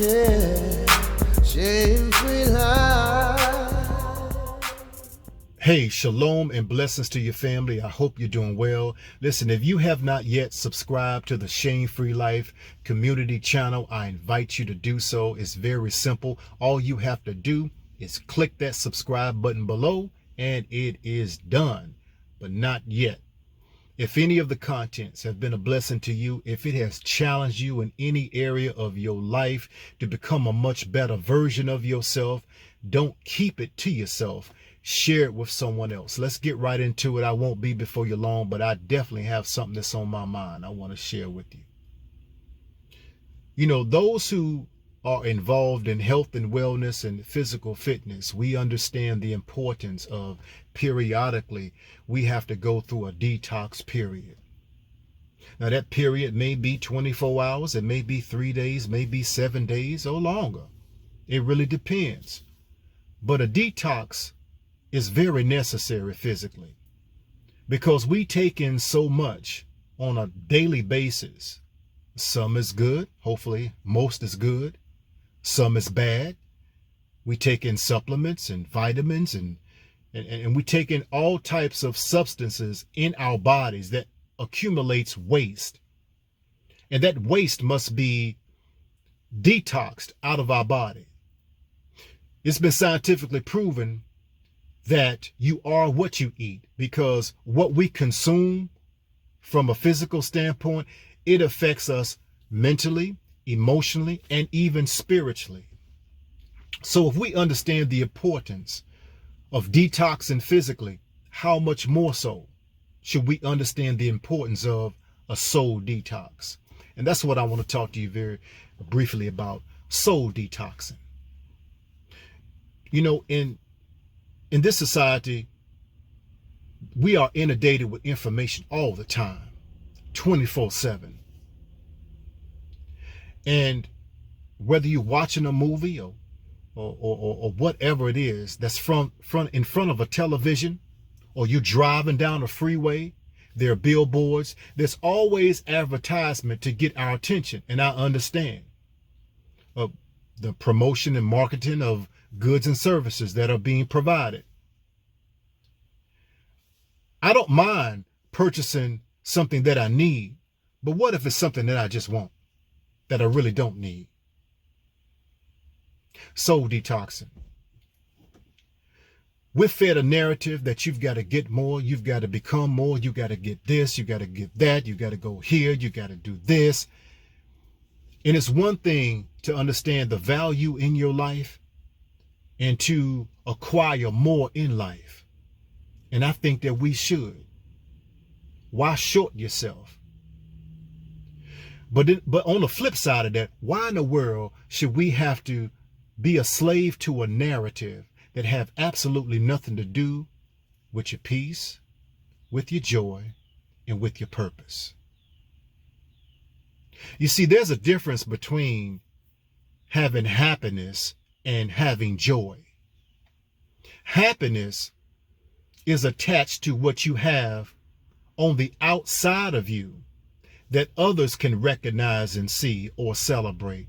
Yeah, shame-free life. Hey, shalom and blessings to your family. I hope you're doing well. Listen, if you have not yet subscribed to the Shame-Free Life community channel, I invite you to do so. It's very simple. All you have to do is click that subscribe button below and it is done, but not yet. If any of the contents have been a blessing to you, if it has challenged you in any area of your life to become a much better version of yourself, don't keep it to yourself. Share it with someone else. Let's get right into it. I won't be before you long, but I definitely have something that's on my mind I want to share with you. You know, those who are involved in health and wellness and physical fitness, we understand the importance of periodically we have to go through a detox period. Now that period may be 24 hours, it may be 3 days, maybe 7 days or longer. It really depends. But a detox is very necessary physically because we take in so much on a daily basis. Some is good, hopefully most is good. Some is bad. We take in supplements and vitamins and we take in all types of substances in our bodies that accumulates waste. And that waste must be detoxed out of our body. It's been scientifically proven that you are what you eat, because what we consume from a physical standpoint, it affects us mentally, emotionally, and even spiritually. So if we understand the importance of detoxing physically, how much more so should we understand the importance of a soul detox? And that's what I want to talk to you very briefly about, soul detoxing. You know, in this society, we are inundated with information all the time, 24/7. And whether you're watching a movie or whatever it is that's in front of a television, or you're driving down a freeway, there are billboards. There's always advertisement to get our attention. And I understand the promotion and marketing of goods and services that are being provided. I don't mind purchasing something that I need, but what if it's something that I just want, that I really don't need? Soul detoxing. We're fed a narrative that you've got to get more, you've got to become more, you got to get this, you got to get that, you got to go here, you got to do this. And it's one thing to understand the value in your life and to acquire more in life. And I think that we should. Why short yourself? But on the flip side of that, why in the world should we have to be a slave to a narrative that have absolutely nothing to do with your peace, with your joy, and with your purpose? You see, there's a difference between having happiness and having joy. Happiness is attached to what you have on the outside of you that others can recognize and see or celebrate.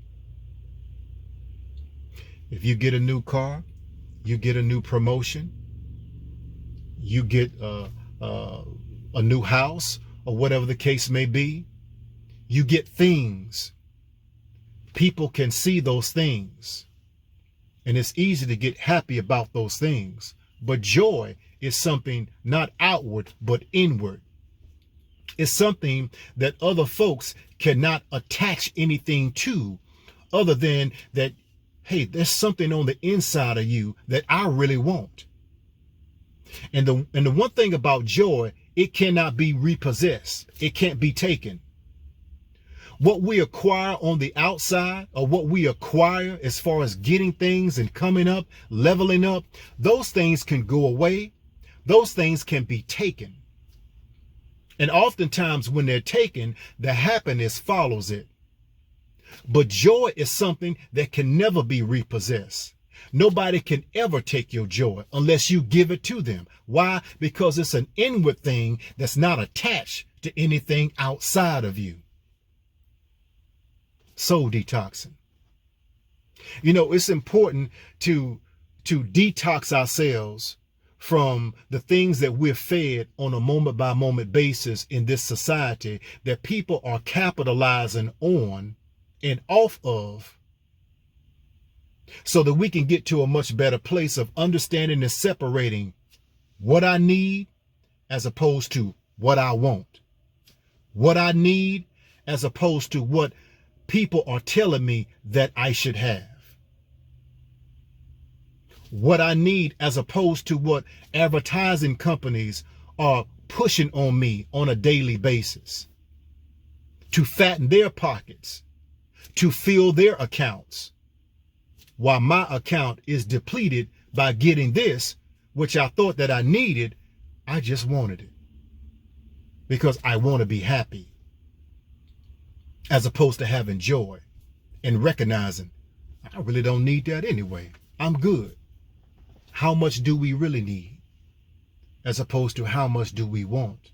If you get a new car, you get a new promotion, you get a new house, or whatever the case may be, you get things. People can see those things. And it's easy to get happy about those things. But joy is something not outward, but inward. It's something that other folks cannot attach anything to, other than that, hey, there's something on the inside of you that I really want. And the one thing about joy, it cannot be repossessed. It can't be taken. What we acquire on the outside, or what we acquire as far as getting things and coming up, leveling up, those things can go away. Those things can be taken. And oftentimes when they're taken, the happiness follows it. But joy is something that can never be repossessed. Nobody can ever take your joy unless you give it to them. Why? Because it's an inward thing that's not attached to anything outside of you. Soul detoxing. You know, it's important to detox ourselves from the things that we're fed on a moment by moment basis in this society that people are capitalizing on and off of, so that we can get to a much better place of understanding and separating what I need as opposed to what I want. What I need as opposed to what people are telling me that I should have. What I need as opposed to what advertising companies are pushing on me on a daily basis to fatten their pockets, to fill their accounts, while my account is depleted by getting this, which I thought that I needed. I just wanted it because I want to be happy, as opposed to having joy and recognizing I really don't need that anyway. I'm good. How much do we really need, as opposed to how much do we want?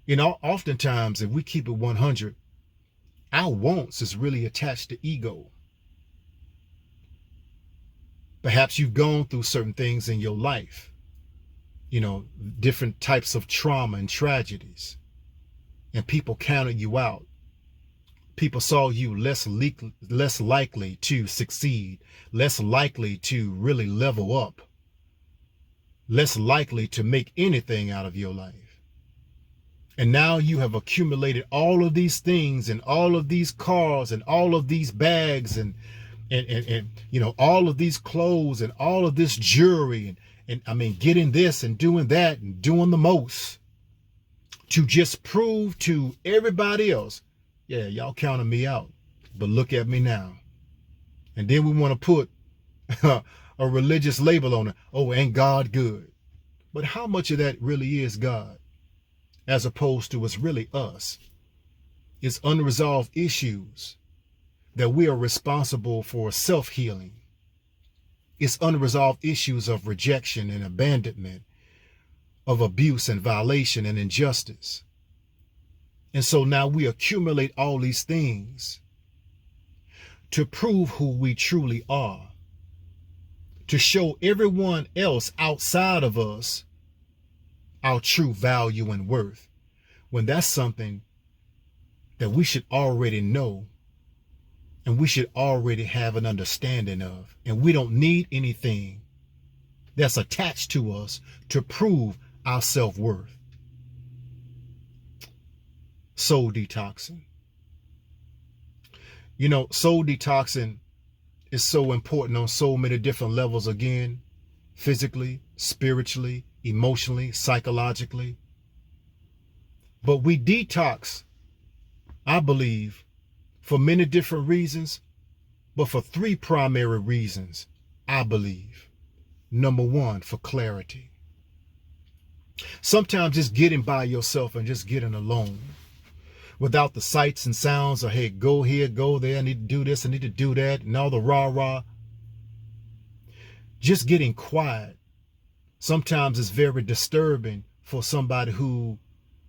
You know, oftentimes, if we keep it 100, our wants is really attached to ego. Perhaps you've gone through certain things in your life, you know, different types of trauma and tragedies, and people counted you out. People saw you less likely to succeed, less likely to really level up, less likely to make anything out of your life. And now you have accumulated all of these things and all of these cars and all of these bags and you know, all of these clothes and all of this jewelry and I mean, getting this and doing that and doing the most to just prove to everybody else, yeah, y'all counted me out, but look at me now. And then we want to put a religious label on it. Oh, ain't God good? But how much of that really is God, as opposed to it's really us? It's unresolved issues that we are responsible for self-healing. It's unresolved issues of rejection and abandonment, of abuse and violation and injustice. And so now we accumulate all these things to prove who we truly are, to show everyone else outside of us our true value and worth, when that's something that we should already know and we should already have an understanding of. And we don't need anything that's attached to us to prove our self-worth. Soul detoxing. You know, soul detoxing is so important on so many different levels, again, physically, spiritually, emotionally, psychologically. But we detox, I believe, for many different reasons, but for three primary reasons, I believe. Number one, for clarity. Sometimes just getting by yourself and just getting alone, without the sights and sounds of, hey, go here, go there, I need to do this, I need to do that, and all the rah-rah. Just getting quiet sometimes is very disturbing for somebody who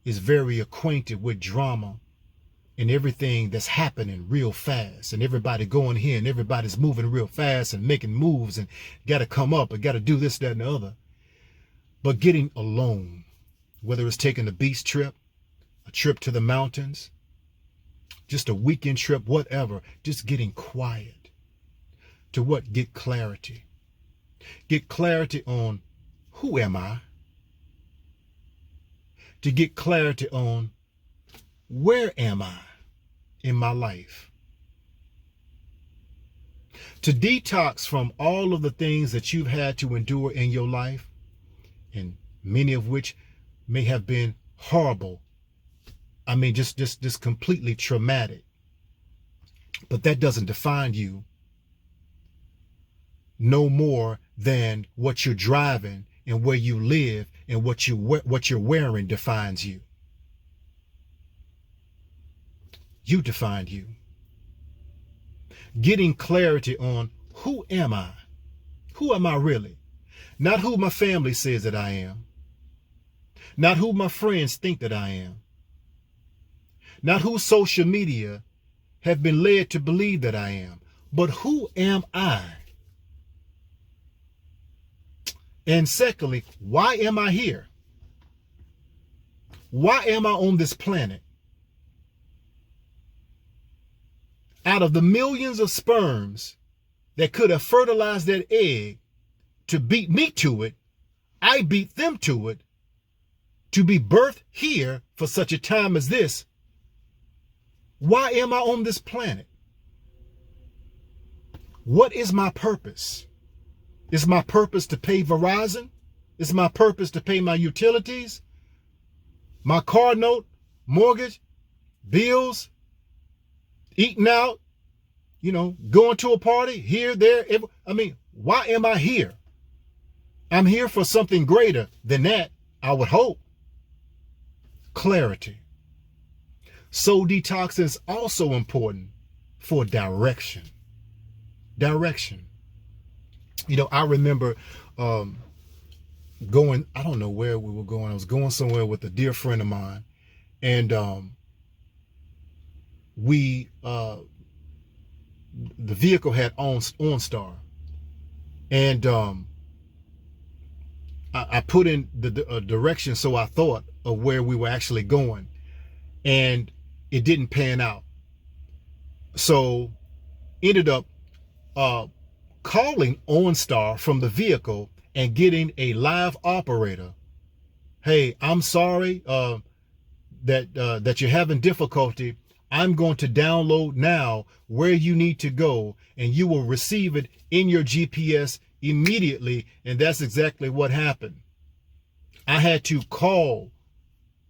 is very acquainted with drama and everything that's happening real fast, and everybody going here and everybody's moving real fast and making moves and got to come up and got to do this, that, and the other. But getting alone, whether it's taking a beach trip, a trip to the mountains, just a weekend trip, whatever, just getting quiet to what? Get clarity. Get clarity on who am I? To get clarity on where am I in my life? To detox from all of the things that you've had to endure in your life, and many of which may have been horrible. I mean, just completely traumatic. But that doesn't define you no more than what you're driving and where you live and what you're wearing defines you. You define you. Getting clarity on who am I? Who am I really? Not who my family says that I am. Not who my friends think that I am. Not who social media have been led to believe that I am. But who am I? And secondly, why am I here? Why am I on this planet? Out of the millions of sperms that could have fertilized that egg to beat me to it, I beat them to it to be birthed here for such a time as this. Why am I on this planet? What is my purpose? Is my purpose to pay Verizon? Is my purpose to pay my utilities? My car note, mortgage, bills, eating out, going to a party, here, there. Why am I here? I'm here for something greater than that, I would hope. Clarity. Soul detox is also important for direction. Direction. I remember going, I don't know where we were going. I was going somewhere with a dear friend of mine. And the vehicle had OnStar. And I put in the direction, so I thought, of where we were actually going. And it didn't pan out. So ended up calling OnStar from the vehicle and getting a live operator. Hey, I'm sorry that you're having difficulty. I'm going to download now where you need to go, and you will receive it in your GPS immediately. And that's exactly what happened. I had to call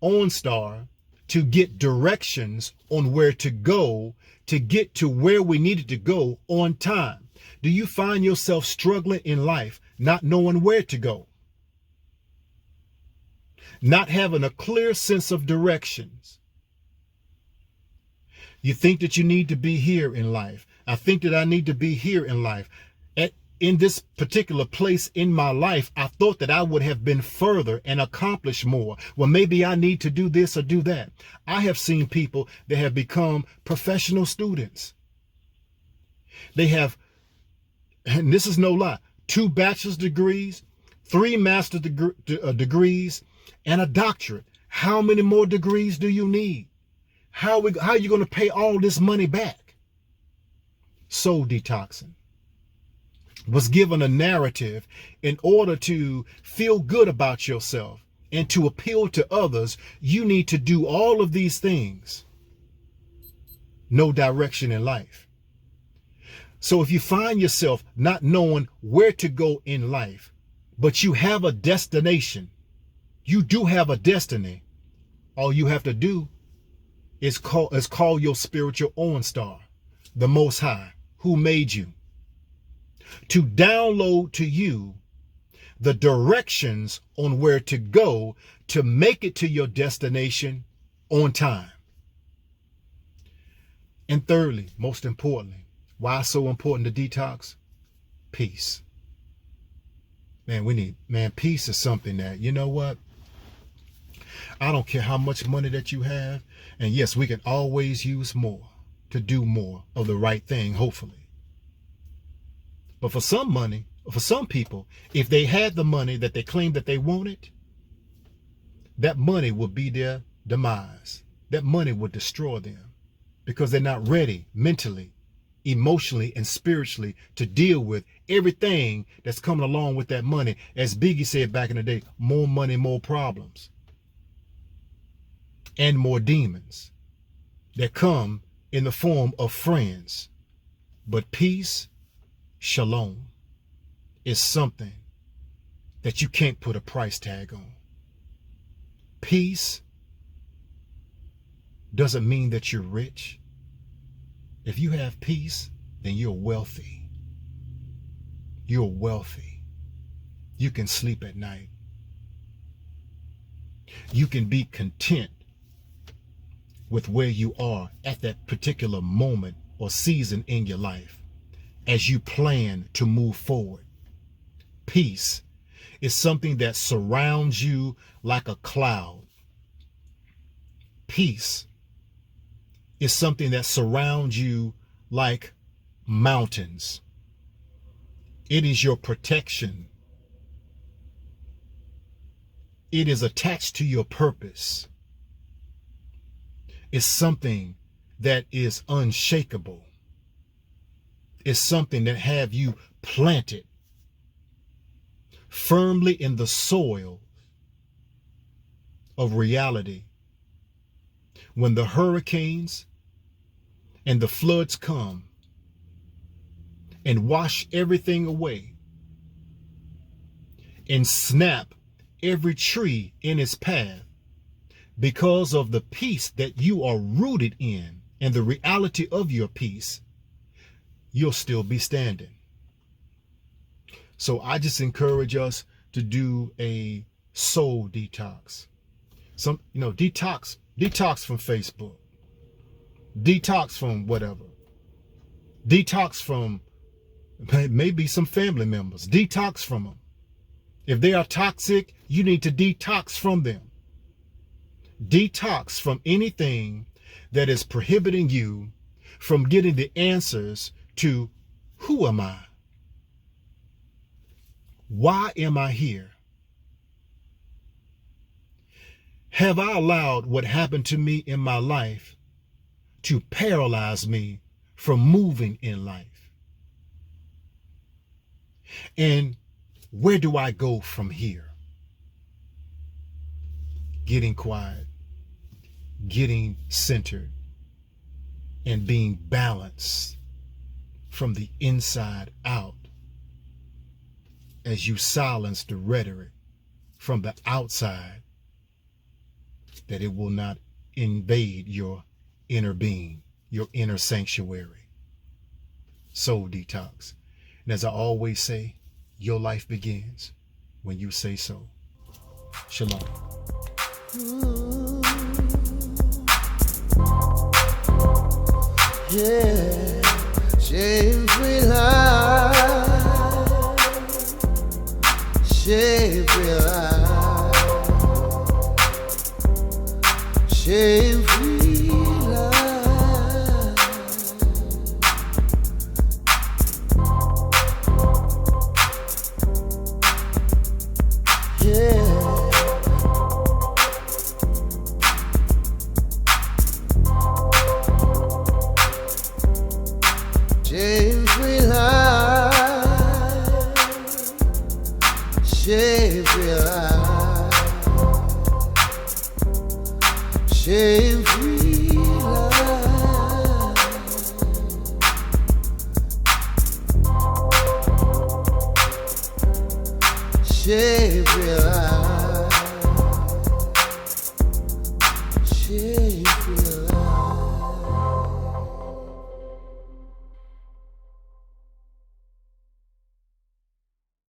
OnStar to get directions on where to go to get to where we needed to go on time. Do you find yourself struggling in life, not knowing where to go? Not having a clear sense of directions? You think that you need to be here in life. I think that I need to be here in life. In this particular place in my life, I thought that I would have been further and accomplished more. Well, maybe I need to do this or do that. I have seen people that have become professional students. They have, and this is no lie, 2 bachelor's degrees, 3 master's degrees, and a doctorate. How many more degrees do you need? How are you going to pay all this money back? Soul detoxing was given a narrative in order to feel good about yourself and to appeal to others. You need to do all of these things. No direction in life. So if you find yourself not knowing where to go in life, but you have a destination, you do have a destiny, all you have to do is call your spiritual OnStar, the Most High, who made you, to download to you the directions on where to go to make it to your destination on time. And thirdly, most importantly, why it's so important to detox? Peace. Peace is something that, you know what? I don't care how much money that you have. And yes, we can always use more to do more of the right thing, hopefully. But for some people, if they had the money that they claimed that they wanted, that money would be their demise. That money would destroy them because they're not ready mentally, emotionally, and spiritually to deal with everything that's coming along with that money. As Biggie said back in the day, more money, more problems. And more demons that come in the form of friends. But peace, shalom, is something that you can't put a price tag on. Peace doesn't mean that you're rich. If you have peace, then you're wealthy. You're wealthy. You can sleep at night. You can be content with where you are at that particular moment or season in your life as you plan to move forward. Peace is something that surrounds you like a cloud. Peace is something that surrounds you like mountains. It is your protection. It is attached to your purpose. It's something that is unshakable. It's something that have you planted firmly in the soil of reality. When the hurricanes and the floods come and wash everything away and snap every tree in its path, because of the peace that you are rooted in and the reality of your peace, you'll still be standing. So I just encourage us to do a soul detox. Detox from Facebook, detox from whatever, detox from maybe some family members, detox from them. If they are toxic, you need to detox from them. Detox from anything that is prohibiting you from getting the answers to who am I? Why am I here? Have I allowed what happened to me in my life to paralyze me from moving in life? And where do I go from here? Getting quiet, getting centered, and being balanced from the inside out as you silence the rhetoric from the outside, that it will not invade your inner being, your inner sanctuary. Soul detox. And as I always say, your life begins when you say so. Shalom. Yeah, shame-free life, shame-free life, shame-free life. Yeah. Shame-free life, shame-free life, shame-free life, shame-free life.